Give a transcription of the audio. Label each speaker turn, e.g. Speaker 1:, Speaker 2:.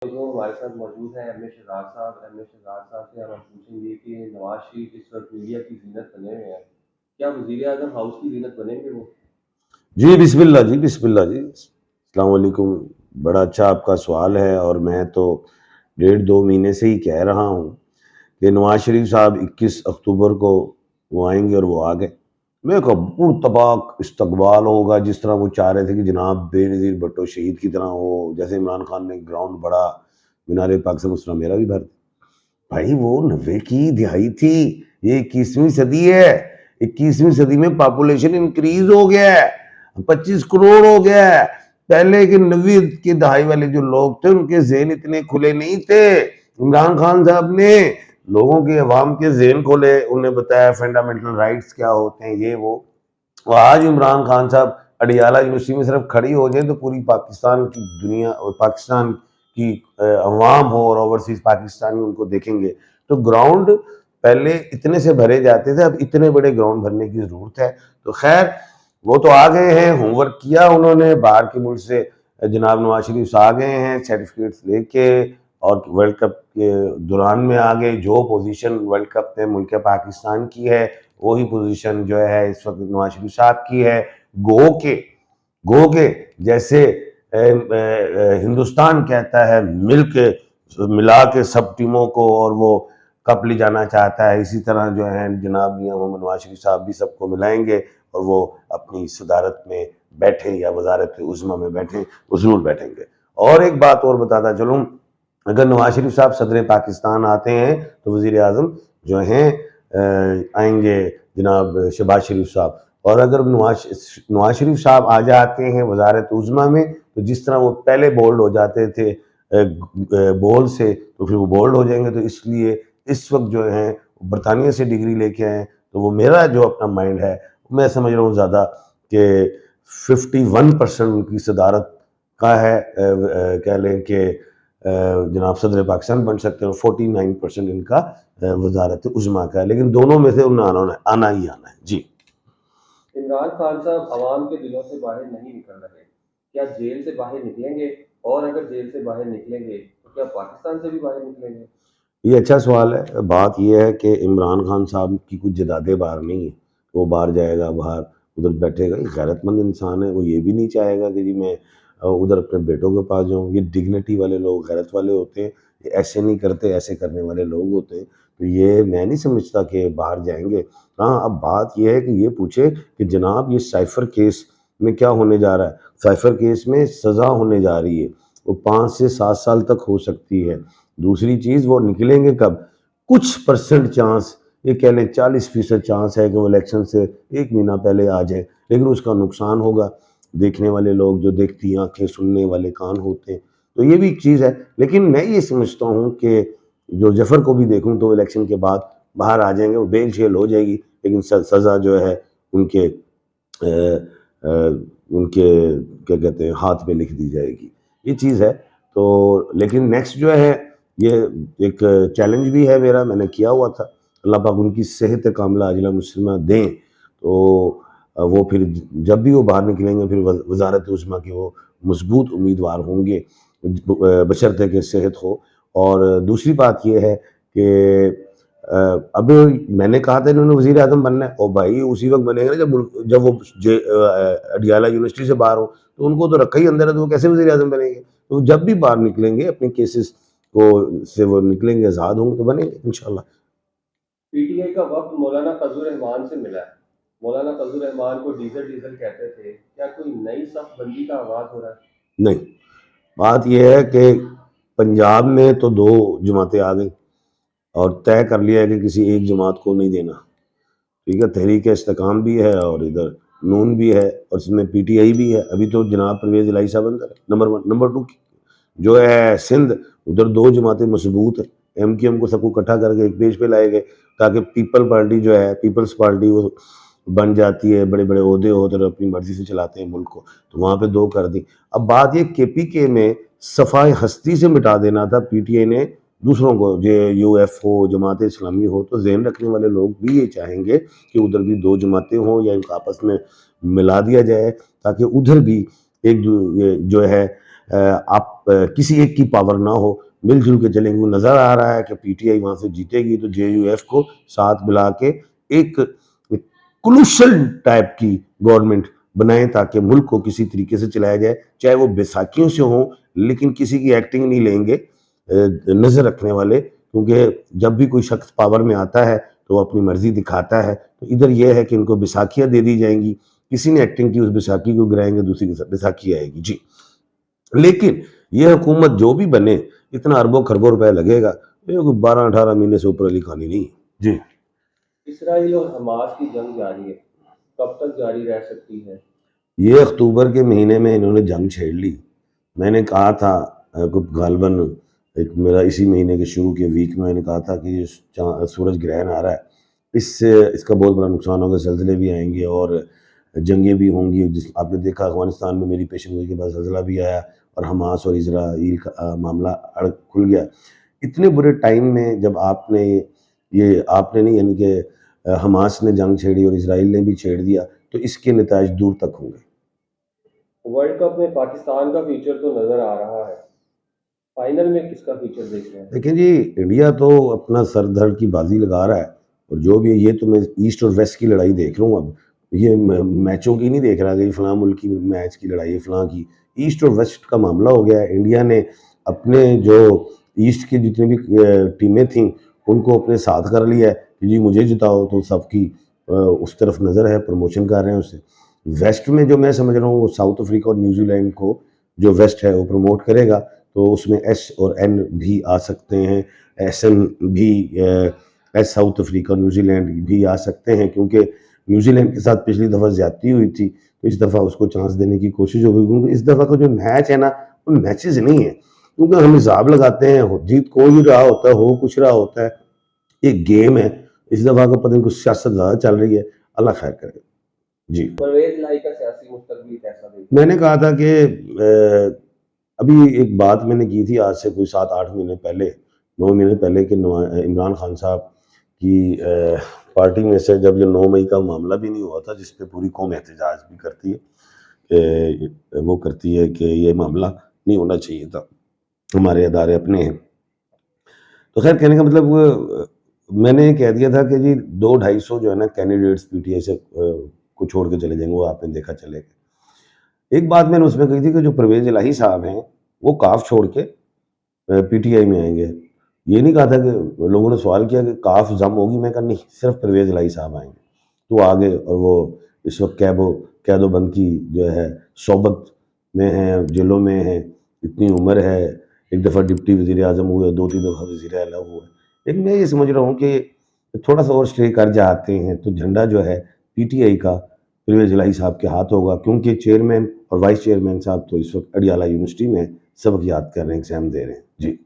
Speaker 1: जो हमारे साथ मौजूद हैं एम ए शहजाद साहब से हम पूछेंगे कि नवाज शरीफ इस वक्त मीडिया की जीनत बने हुए हैं। क्या वजीर आजम हाउस की जीनत बनेंगे वो?
Speaker 2: जी बिस्मिल्लाह जी, बिस्मिल्लाह जी। अस्सलाम वालेकुम। बड़ा अच्छा आपका सवाल है और मैं तो 1.5-2 महीने से ही कह रहा हूँ कि नवाज शरीफ साहब 21 अक्टूबर को वो आएंगे और वो आ गए। मैं कहा पुरतबाक इस्तकबाल होगा, जिस तरह वो चाह रहे थे कि जनाब बेनज़ीर भुट्टो शहीद की तरह हो, जैसे इमरान खान ने ग्राउंड बड़ा मीनार पाकिस्तान उस तरह मेरा भी भर। भाई वो 90 की दिहाई थी, ये 21वीं सदी है। 21वीं सदी में पॉपुलेशन इंक्रीज हो गया है, 25 करोड़ हो गया है। पहले के 90 की दहाई वाले जो लोग थे उनके ज़हन इतने खुले नहीं थे। इमरान खान साहब ने लोगों के अवाम के ज़हन खोले, उन्हें बताया फंडामेंटल राइट्स क्या होते हैं, ये वो। और आज इमरान खान साहब अडियाला यूनिवर्सिटी में सिर्फ खड़ी हो जाए तो पूरी पाकिस्तान की दुनिया और पाकिस्तान की अवाम हो और ओवरसीज पाकिस्तानी उनको देखेंगे। तो ग्राउंड पहले इतने से भरे जाते थे, अब इतने बड़े ग्राउंड भरने की जरूरत है। तो खैर वो तो आ गए हैं, होमवर्क किया उन्होंने, बाहर के मुल्क से जनाब नवाज शरीफ आ गए हैं सर्टिफिकेट्स लेके, और वर्ल्ड कप के दौरान में आ गए। जो पोजीशन वर्ल्ड कप में मुल्क पाकिस्तान की है वही पोजीशन जो है इस वक्त नवाज शरीफ साहब की है। गो के जैसे हिंदुस्तान कहता है मिला के सब टीमों को और वो कप ले जाना चाहता है, इसी तरह जो है जनाब मियां मोहम्मद नवाज शरीफ साहब भी सबको मिलाएंगे और वो अपनी सदारत में बैठे या वजारत उज़्मा में बैठे, वो जरूर बैठेंगे। और एक बात और बताता चलूँ, अगर नवाज शरीफ साहब सदर पाकिस्तान आते हैं तो वजीर आजम जो हैं आएंगे जनाब शहबाज शरीफ साहब। और अगर नवाज शरीफ साहब आ जाते हैं वजारत उज़्मा में तो जिस तरह वो पहले बोल्ड हो जाते थे बोल से, तो फिर वो बोल्ड हो जाएंगे। तो इसलिए इस वक्त जो है बरतानिया से डिग्री लेके आए, तो वो मेरा जो अपना माइंड है मैं समझ रहा हूँ ज़्यादा कि 51% उनकी सदारत का है, कह लें कि जनाब सदर पाकिस्तान बन सकते हैं, 49% इनका वजारत उज़्मा का है। लेकिन दोनों में से उन्हें आना ही आना है जी।
Speaker 1: इमरान खान साहब अवाम के दिलों से बाहर नहीं निकल रहे, क्या जेल से बाहर निकलेंगे? और अगर जेल से बाहर निकलेंगे तो क्या पाकिस्तान से भी बाहर निकलेंगे?
Speaker 2: ये अच्छा सवाल है। बात यह है कि इमरान खान साहब की कुछ जदादे बाहर नहीं है, वो बाहर जाएगा, बाहर उधर बैठेगा। ये गैरतमंद इंसान है, वो ये भी नहीं चाहेगा कि जी मैं उधर अपने बेटों के पास जाऊँ। ये डिग्निटी वाले लोग, गैरत वाले होते हैं, ये ऐसे नहीं करते, ऐसे करने वाले लोग होते हैं। तो ये मैं नहीं समझता कि बाहर जाएंगे। हाँ, अब बात यह है कि ये पूछे कि जनाब ये साइफर केस में क्या होने जा रहा है। साइफर केस में सज़ा होने जा रही है, वो 5 से 7 साल तक हो सकती है। दूसरी चीज़, वो निकलेंगे कब? कुछ परसेंट चांस, ये कह लें 40% चांस है कि वो इलेक्शन से 1 महीना पहले आ जाए, लेकिन उसका नुकसान होगा। देखने वाले लोग, जो देखती आंखें सुनने वाले कान होते हैं, तो ये भी एक चीज़ है। लेकिन मैं ये समझता हूँ कि जो जफ़र को भी देखूँ तो इलेक्शन के बाद बाहर आ जाएंगे, वो बेल शेल हो जाएगी, लेकिन सज़ा जो है उनके उनके क्या कहते हैं हाथ पे लिख दी जाएगी, ये चीज़ है। तो लेकिन नेक्स्ट जो है ये एक चैलेंज भी है मेरा, मैंने किया हुआ था। अल्लाह पाक उनकी सेहत कामिला अजला मुस्लिमा दें, तो वो फिर जब भी वो बाहर निकलेंगे फिर वजारत उज़्मा के वो मजबूत उम्मीदवार होंगे, बशर्ते कि सेहत हो। और दूसरी बात ये है कि अब मैंने कहा था इन्होंने वज़ीर आज़म बनना है, और भाई उसी वक्त बनेगा ना जब वो अडियाला यूनिवर्सिटी से बाहर हो। तो उनको तो रखा ही अंदर है, तो वो कैसे वज़ीर आज़म बनेंगे? तो जब भी बाहर निकलेंगे अपने केसेस को से वो निकलेंगे, आज़ाद होंगे, तो बनेंगे इंशाल्लाह।
Speaker 1: पीटीआई का वक्त मौलाना फजल रहमान से मिला है। मौलाना फजल रहमान को डीजल डीजल कहते थे, क्या कोई नई सफ बंदी का आगाज हो रहा है?
Speaker 2: नहीं, बात यह है कि पंजाब में तो 2 जमातें आ गई और तय कर लिया है कि किसी एक जमात को नहीं देना। ठीक है, तहरीक इस्तेकाम भी है और इधर नून भी है और इसमें पीटीआई भी है। अभी तो जनाब परवेज़ इलाही साहब अंदर है, नंबर 1। नंबर 2 जो है सिंध, उधर 2 जमातें मजबूत है। एमक्यूएम को सबको इकट्ठा करके एक पेज पे लाए गए ताकि पीपल पार्टी जो है, पीपल्स पार्टी, वो बन जाती है, बड़े बड़े ओहदे होते अपनी मर्जी से चलाते हैं मुल्क को, तो वहाँ पे 2 कर दी। अब बात ये केपीके में सफाई हस्ती से मिटा देना था पीटीआई ने दूसरों को, जे यूएफ हो, जमात इस्लामी हो। तो जहन रखने वाले लोग भी ये चाहेंगे कि उधर भी 2 जमातें हों या इनको आपस में मिला दिया जाए, ताकि उधर भी एक जो है आप किसी एक की पावर ना हो, मिलजुल के चलेंगे। वो नज़र आ रहा है कि पीटीआई वहाँ से जीतेगी तो जेयूएफ को साथ मिला के एक क्रूशल टाइप की गवर्नमेंट बनाएं ताकि मुल्क को किसी तरीके से चलाया जाए, चाहे वो बैसाखियों से हो, लेकिन किसी की एक्टिंग नहीं लेंगे नज़र रखने वाले, क्योंकि जब भी कोई शख्स पावर में आता है तो वो अपनी मर्जी दिखाता है। तो इधर यह है कि इनको बैसाखियाँ दे दी जाएंगी, किसी ने एक्टिंग की उस बैसाखी को गिराएंगे, दूसरी बैसाखी आएगी जी। लेकिन ये हुकूमत जो भी बने, इतना अरबों खरबों रुपए लगेगा, ये 12-18 महीने से ऊपर वाली कहानी नहीं जी।
Speaker 1: इसराइल और हमास की जंग जारी है, कब तक जारी रह सकती है?
Speaker 2: ये अक्टूबर के महीने में इन्होंने जंग छेड़ ली। मैंने कहा था गालबन एक मेरा इसी महीने के शुरू के वीक में मैंने कहा था कि ये सूरज ग्रहण आ रहा है, इससे इसका बहुत बड़ा नुकसान होगा, ज़लज़ले भी आएंगे और जंगें भी होंगी। जिस आपने देखा अफगानिस्तान में मेरी पेशेंगोई के बाद ज़लज़ला भी आया और हमास और इजराइल का मामला खुल गया। इतने बुरे टाइम में जब आपने ये आपने नहीं यानी कि हमास ने जंग छेड़ी और इजराइल ने भी छेड़ दिया, तो इसके नताइज दूर तक होंगे।
Speaker 1: वर्ल्ड कप में पाकिस्तान का फ्यूचर तो नजर आ रहा है, फाइनल में किसका फ्यूचर देख रहे हैं?
Speaker 2: देखिए जी, इंडिया तो अपना सर धड़ की बाजी लगा रहा है और जो भी है, ये तो मैं ईस्ट और वेस्ट की लड़ाई देख रहा हूँ अब। ये मैचों की नहीं देख रहा कि फलां मुल्क की मैच की लड़ाई है, फलां की। ईस्ट और वेस्ट का मामला हो गया है। इंडिया ने अपने जो ईस्ट की जितनी भी टीमें थीं उनको अपने साथ कर लिया है कि जी मुझे जिताओ, तो सबकी उस तरफ नज़र है, प्रमोशन कर रहे हैं उससे। वेस्ट में जो मैं समझ रहा हूँ वो साउथ अफ्रीका और न्यूजीलैंड को जो वेस्ट है वो प्रमोट करेगा, तो उसमें एस और एन भी आ सकते हैं, एस एन भी, एस साउथ अफ्रीका न्यूजीलैंड भी आ सकते हैं, क्योंकि न्यूजीलैंड के साथ पिछली दफ़ा ज़्यादती हुई थी तो इस दफ़ा उसको चांस देने की कोशिश होगी। क्योंकि इस दफ़ा का जो मैच है ना, वो मैचेस नहीं है, क्योंकि हम हिसाब लगाते हैं जीत कोई भी रहा होता है, हो कुछ रहा होता है, एक गेम है। इस दफ़ा का पता नहीं कुछ सियासत ज़्यादा चल रही है, अल्लाह खैर करे जी।
Speaker 1: परवेज लाई का सियासी मुस्तकबिल कैसा देखते
Speaker 2: मैंने कहा था कि अभी एक बात मैंने की थी आज से कोई 7-8 महीने पहले, 9 महीने पहले, कि इमरान खान साहब की पार्टी में से जब ये 9 मई का मामला भी नहीं हुआ था, जिस पे पूरी कौम एहतजाज भी करती है कि वो करती है कि ये मामला नहीं होना चाहिए था, हमारे अदारे अपने हैं। तो खैर कहने का मतलब मैंने ये कह दिया था कि जी 200-250 जो है ना कैंडिडेट्स पीटीआई से को छोड़ के चले जाएंगे, वो आपने देखा चलेगा। एक बात मैंने उसमें कही थी कि जो परवेज इलाही साहब हैं वो काफ छोड़ के पीटीआई में आएंगे। ये नहीं कहा था कि लोगों ने सवाल किया कि काफ जम होगी, मैं कहा नहीं, सिर्फ परवेज इलाही साहब आएंगे। तो आ गए और वो इस वक्त कैदोबंद की जो है सोबत में हैं, जेलों में हैं, इतनी उम्र है, एक दफ़ा डिप्टी वज़ीर आज़म हुए, 2-3 दफ़ा वज़ीर आला हुए। लेकिन मैं ये समझ रहा हूँ कि थोड़ा सा और स्टे कर जाते हैं तो झंडा जो है पीटीआई का परवेज इलाही साहब के हाथ होगा, क्योंकि चेयरमैन और वाइस चेयरमैन साहब तो इस वक्त अडियाला यूनिवर्सिटी में सबक याद कर रहे हैं, एग्जाम दे रहे हैं जी।